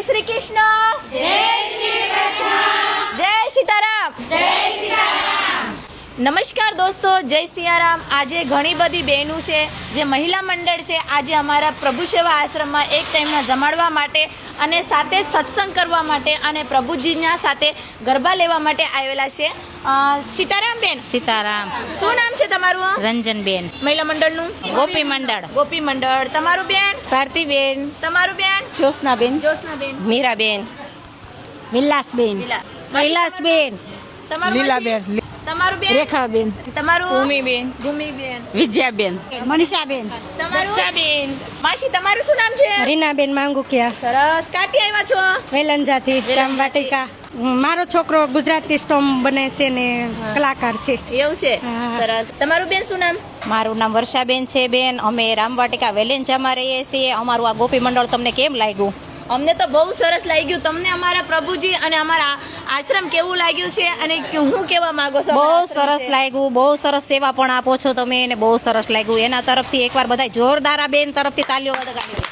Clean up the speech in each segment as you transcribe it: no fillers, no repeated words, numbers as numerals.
શ્રી કૃષ્ણ, જય સીતારામ. નમસ્કાર દોસ્તો, જય સિયારામ. આજે ઘણી બધી બહેનો છે જે મહિલા મંડળ છે, આજે અમારા પ્રભુ સેવા આશ્રમમાં એક ટાઈમના જમાડવા માટે અને સાથે સત્સંગ કરવા માટે અને પ્રભુજીના સાથે ગરબા લેવા માટે આવેલા છે. સીતારામ બેન. સીતારામ. શું નામ છે તમારું? રંજનબેન. મહિલા મંડળનું? ગોપી મંડળ. ગોપી મંડળ. તમારું બેન? ભારતીબેન. તમારું બેન? જ્યોત્સનાબેન. જ્યોત્સનાબેન. મીરાબેન. વિલાસબેન. કૈલાસબેન. તમારું લીલાબેન. તમારું બેન? રેખાબેન. તમારું? ભૂમિબેન. ભૂમિબેન. વિજયાબેન. મનીષાબેન. તમારું? માસી, તમારું શું નામ છે? રીનાબેન માંગુકિયા. સરસ. ક્યાંથી આવ્યા છો? વેલંજાથી ગામ વાટિકા. મારો છોકરો ગુજરાતી સ્ટોમ બને છે ને કલાકાર છે. એવું છે? હા. સરસ. તમારું બેન શું નામ? મારું નામ વર્ષાબેન છે બેન. અમે રામવાટિકા વેલેન્જામાં રહીએ છીએ. અમારું આ ગોપી મંડળ તમને કેમ લાગ્યું? અમને તો બહુ સરસ લાગ્યું. તમને અમારા પ્રભુજી અને અમારા આશ્રમ કેવું લાગ્યું છે અને હું કેવા માંગો છો? બહુ સરસ લાગ્યું. બહુ સરસ સેવા પણ આપો છો તમે એને બહુ સરસ લાગ્યું. એના તરફથી એકવાર બધા જોરદાર આ બેન તરફથી તાલીઓ વગાડી.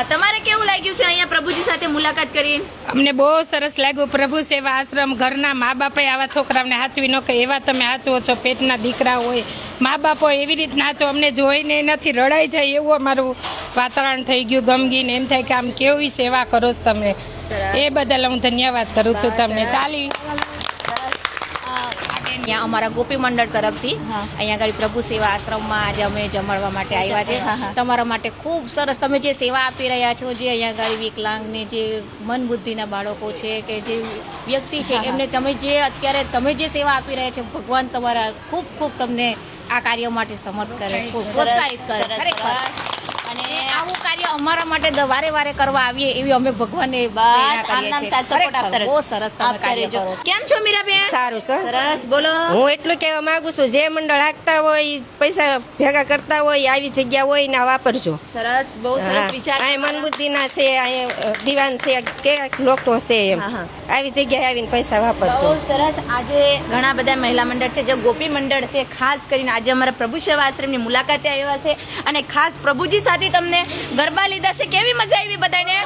તમારે કેવું લાગ્યું છે અહીંયા પ્રભુજી સાથે મુલાકાત કરી? અમને બહુ સરસ લાગ્યું. પ્રભુ સેવા આશ્રમ ઘરના મા બાપે આવા છોકરાઓને હાચવી ન કે એવા તમે હાચવો છો. પેટના દીકરા હોય, મા બાપ હોય, એવી રીતના હાચો. અમને જોઈને નથી રડાઈ જાય એવું અમારું વાતાવરણ થઈ ગયું. ગમગીને એમ થાય કે આમ કેવી સેવા કરો છો તમે. એ બદલ હું ધન્યવાદ કરું છું તમને. તાલી. અહીંયા અમારા ગોપી મંડળ તરફથી અહીંયા આગળ પ્રભુ સેવા આશ્રમમાં આજે અમે જમાડવા માટે આવ્યા છે. તમારા માટે ખૂબ સરસ તમે જે સેવા આપી રહ્યા છો, જે અહીંયા આગળ વિકલાંગને જે મન બુદ્ધિના બાળકો છે કે જે વ્યક્તિ છે એમને તમે જે અત્યારે તમે જે સેવા આપી રહ્યા છો, ભગવાન તમારા ખૂબ ખૂબ તમને આ કાર્ય માટે સમર્થ કરે, ખૂબ પ્રોત્સાહિત કરે. ખરેખર અને આવું કાર્ય અમારા માટે વારે વારે કરવા આવીએ એવી અમે ભગવાનને પ્રેરણા કરીએ છીએ. ખરેખર બહુ સરસ તમે કાર્ય કરો છો. કેમ છો મીરાબેન? સારું સર. સરસ. બોલો. હું એટલું કહેવા માંગુ છું, જે મંડળ હાંકતા હોય, પૈસા ભેગા કરતા હોય, આવી જગ્યા હોય ને વાપરજો. સરસ. બહુ સરસ વિચાર. અહીં મનબુદ્ધિના છે, અહીં દીવાન છે, કે લોકો છે એમ. આવી જગ્યાએ આવીને પૈસા વાપરજો. બહુ સરસ. આજે ઘણા બધા મહિલા મંડળ છે, જે ગોપી મંડળ છે, ખાસ કરીને આજે અમારા પ્રભુ સેવા આશ્રમની મુલાકાતે આવ્યા છે અને ખાસ પ્રભુજી સાથે તમને ગરબા લીધા છે. કેવી મજા આવી બધાને?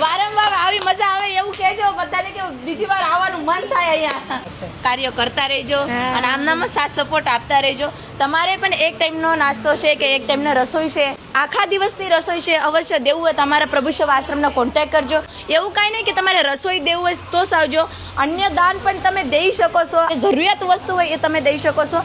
વારંવાર આવી મજા આવે એવું કહેજો બધાને કે બીજી વાર આવવાનું મન થાય. અહીંયા કાર્યો કરતા રહેજો અને આમનામાં સાથ સપોર્ટ આપતા રહેજો. તમારે પણ એક ટાઈમનો નાસ્તો છે કે એક ટાઈમનો રસોઈ છે, આખા દિવસની રસોઈ છે, અવશ્ય દેવું હોય તમારા પ્રભુ સેવા આશ્રમનો કોન્ટેક્ટ કરજો. એવું કાંઈ નહીં કે તમારે રસોઈ દેવું હોય તો જ આવજો. અન્ય દાન પણ તમે દઈ શકો છો. જરૂરિયાત વસ્તુ હોય એ તમે દઈ શકો છો.